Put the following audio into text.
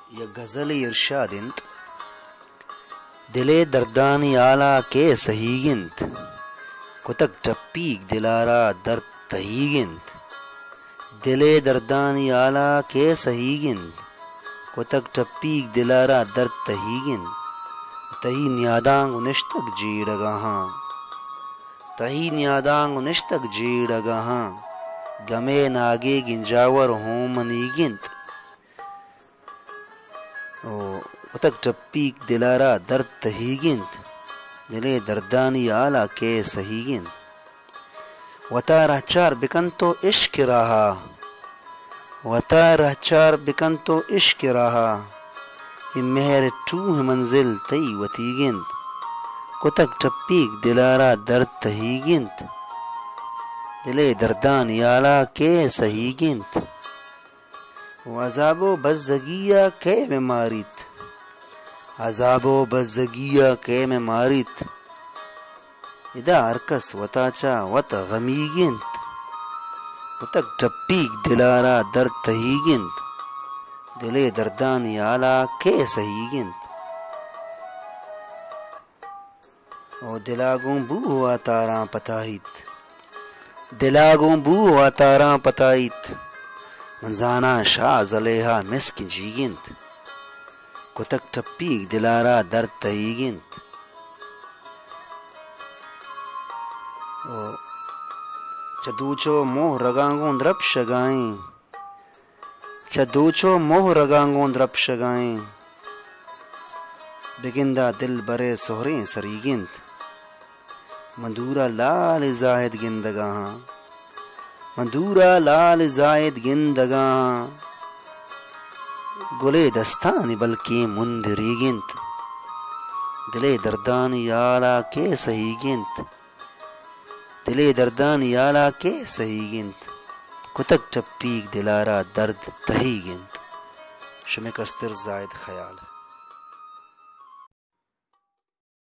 یا غزل ارشادنت دلے دردانی آلا کے سہیگنت کتک ٹپیک دلارا درد تہیگنت دلے دردانی آلا کے سہیگنت کتک ٹپیک دلارا درد تہیگن تہی نیادانگ نشتک جیڑگاہاں تہی نیادانگ نشتک جیڑگاہاں گمے ناگے گنجاور ہوں منیگنت کتک ٹپیک دلارا درد تہیگنت دلے دردانی آلا کے سہیگن وطا رہچار بکن تو عشق رہا وطا رہچار بکن تو عشق رہا یہ مہر ٹوہ منزل تی وتیگنت کتک ٹپیک دلارا درد تہیگنت دلے دردانی آلا کے سہیگنت عذاب و بزگیا کے میں ماریت عذاب و بزگیا کے میں ماریت ادا ارکس وطاچا وط غمیگنت کتک ٹپیک دلارا درد تہیگنت دلے دردانی آلا کے سہیگنت او دلاگوں بو ہوا تاراں پتائیت دلاگوں بو ہوا تاراں پتائیت منزانا شاہ زلیہا مسکن جیگنت کتک ٹپیک دلارا درد تہیگنت چدوچو موہ رگانگوں درپ شگائیں چدوچو موہ رگانگوں درپ شگائیں بگندہ دل برے سہریں سریگنت مندورا لال زاہد گندگاہاں مندورا لال زاہد گندگاہاں گلے دستانی بلکہ مندریگنت دلے دردانی آلا کے سہیگنت دلے دردانی آلا کے سہیگنت کتک ٹپیک دلارا درد تہیگنت شمع کستر زاہد خیال